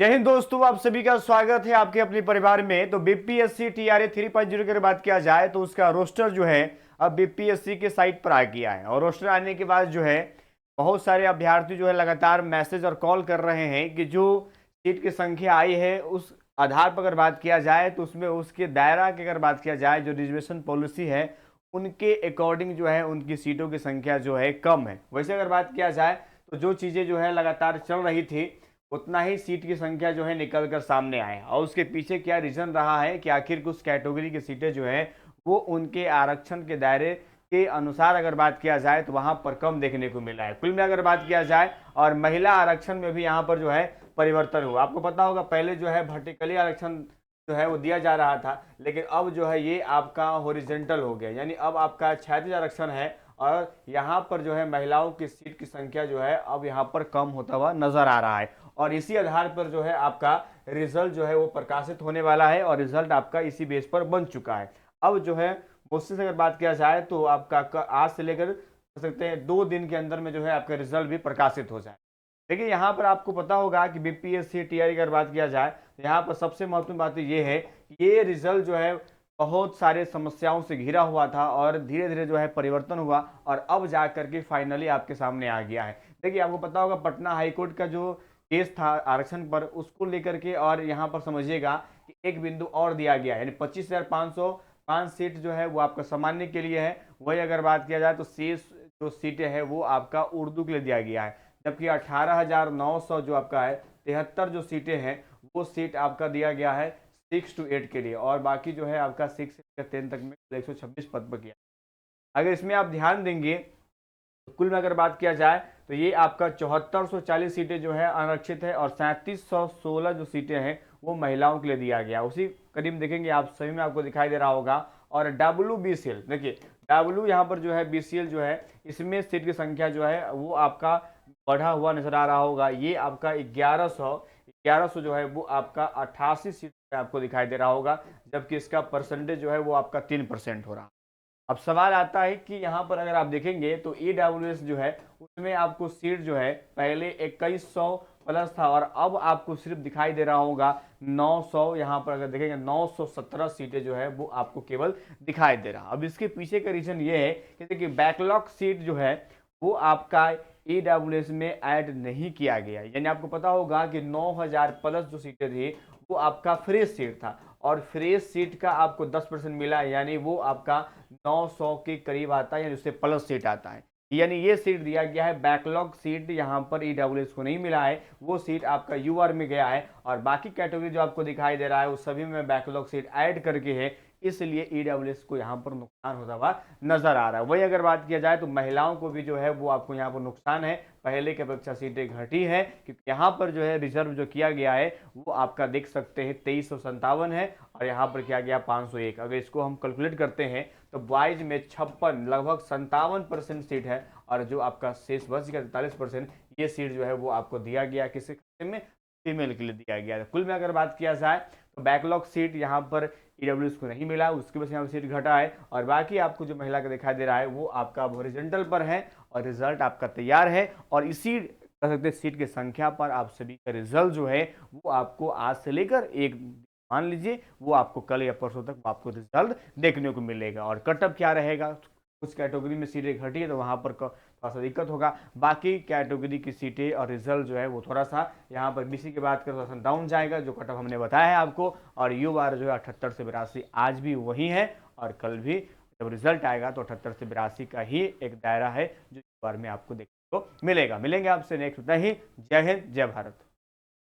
जय हिंद दोस्तों, आप सभी का स्वागत है आपके अपने परिवार में। तो बीपीएससी टीआरए 3.0 की बात किया जाए तो उसका रोस्टर जो है अब बीपीएससी के साइट पर आ गया है। और रोस्टर आने के बाद जो है बहुत सारे अभ्यर्थी जो है लगातार मैसेज और कॉल कर रहे हैं कि जो सीट की संख्या आई है उस आधार पर अगर बात किया जाए तो उसमें उसके दायरा की अगर बात किया जाए जो रिजर्वेशन पॉलिसी है उनके अकॉर्डिंग जो है उनकी सीटों की संख्या जो है कम है। वैसे अगर बात किया जाए तो जो चीज़ें जो है लगातार चल रही थी उतना ही सीट की संख्या जो है निकल कर सामने आए। और उसके पीछे क्या रीजन रहा है कि आखिर कुछ कैटेगरी की सीटें जो है वो उनके आरक्षण के दायरे के अनुसार अगर बात किया जाए तो वहां पर कम देखने को मिला है। कुल में अगर बात किया जाए और महिला आरक्षण में भी यहाँ पर जो है परिवर्तन हुआ। आपको पता होगा पहले जो है वर्टिकली आरक्षण जो है वो दिया जा रहा था, लेकिन अब जो है ये आपका हॉरिजॉन्टल हो गया, यानी अब आपका क्षैतिज आरक्षण है। और यहाँ पर जो है महिलाओं की सीट की संख्या जो है अब यहाँ पर कम होता हुआ नजर आ रहा है। और इसी आधार पर जो है आपका रिजल्ट जो है वो प्रकाशित होने वाला है और रिजल्ट आपका इसी बेस पर बन चुका है। अब जो है मुझसे अगर बात किया जाए तो आपका आज से लेकर सकते हैं 2 दिन के अंदर में जो है आपका रिजल्ट भी प्रकाशित हो जाए। देखिए यहाँ पर आपको पता होगा कि बीपीएससी टीआरई की अगर बात किया जाए तो यहाँ पर सबसे महत्वपूर्ण बात ये है कि ये रिजल्ट जो है बहुत सारे समस्याओं से घिरा हुआ था और धीरे धीरे जो है परिवर्तन हुआ और अब जा करके फाइनली आपके सामने आ गया है। देखिए आपको पता होगा पटना हाईकोर्ट का जो केस था आरक्षण पर उसको लेकर के, और यहाँ पर समझिएगा कि एक बिंदु और दिया गया है, यानी 25,505 सीट जो है वो आपका सामान्य के लिए है। वही अगर बात किया जाए तो शेष जो सीटें हैं वो आपका उर्दू के लिए दिया गया है, जबकि 18,900 जो आपका है 73 जो सीटें हैं वो सीट आपका दिया गया है 6 to 8 के लिए, और बाकी जो है आपका 6 से 10 तक में 126 पद पर किया। अगर इसमें आप ध्यान देंगे तो कुल में अगर बात किया जाए तो ये आपका 7440 सीटें जो है आरक्षित है और 3716 जो सीटें हैं वो महिलाओं के लिए दिया गया। उसी करीब देखेंगे आप सभी में आपको दिखाई दे रहा होगा। और WBCL देखिए डब्ल्यू यहाँ पर जो है BCL जो है इसमें सीट की संख्या जो है वो आपका बढ़ा हुआ नजर आ रहा होगा। ये आपका 1100 जो है वो आपका 88 सीट आपको दिखाई दे रहा होगा, जबकि इसका परसेंटेज जो है वो आपका 3% हो रहा है। अब सवाल आता है कि यहाँ पर अगर आप देखेंगे तो EWS जो है उसमें आपको सीट जो है पहले 2100 प्लस था और अब आपको सिर्फ दिखाई दे रहा होगा 900। यहाँ पर अगर देखेंगे 917 सीटें जो है वो आपको केवल दिखाई दे रहा। अब इसके पीछे का रीजन ये है कि देखिए बैकलॉग सीट जो है वो आपका EWS में ऐड नहीं किया गया, यानी आपको पता होगा कि 9000 प्लस जो सीटें थी वो आपका फ्रेश सीट था और फ्रेश सीट का आपको 10% मिला, यानी वो आपका 900 के करीब आता है, यानी उससे प्लस सीट आता है। यानी ये सीट दिया गया है, बैकलॉग सीट यहाँ पर EWS को नहीं मिला है, वो सीट आपका UR में गया है। और बाकी कैटेगरी जो आपको दिखाई दे रहा है उस सभी में बैकलॉग सीट ऐड करके है, इसलिए EWS को यहाँ पर नुकसान होता हुआ नजर आ रहा है। वही अगर बात किया जाए तो महिलाओं को भी जो है वो आपको यहाँ पर नुकसान है, पहले की अपेक्षा सीटें घटी है क्योंकि यहाँ पर जो है रिजर्व जो किया गया है वो आपका देख सकते हैं 2357 है और यहाँ पर किया गया 501। अगर इसको हम कैलकुलेट करते हैं तो बॉयज में 56 लगभग 57% सीट है और जो आपका शेष बच गया 43% ये सीट जो है वो आपको दिया गया किसी खाते में फीमेल के लिए दिया गया है। कुल में अगर बात किया जाए तो बैकलॉग सीट यहाँ पर EWS को नहीं मिला, उसकी वजह से यहाँ पर सीट घटा है और बाकी आपको जो महिला का दिखाई दे रहा है वो आपका हॉरिजॉन्टल पर है और रिजल्ट आपका तैयार है। और इसी कह सकते हैं सीट की संख्या पर आप सभी का रिजल्ट जो है वो आपको आज से लेकर एक मान लीजिए वो आपको कल या परसों तक आपको रिजल्ट देखने को मिलेगा। और कटअप क्या रहेगा, कुछ कैटेगरी में सीटें घटी है तो वहां पर थोड़ा सा दिक्कत होगा, बाकी कैटेगरी की सीटें और रिजल्ट जो है वो थोड़ा सा यहाँ पर BC की बात करें थोड़ा सा डाउन जाएगा, जो कटअप हमने बताया है आपको। और UR जो है 78 से 82 आज भी वही है और कल भी जब रिजल्ट आएगा तो 78 से 82 का ही एक दायरा है जो UR में आपको देखने को मिलेगा। मिलेंगे आपसे नेक्स्ट, उतना ही। जय हिंद, जय भारत।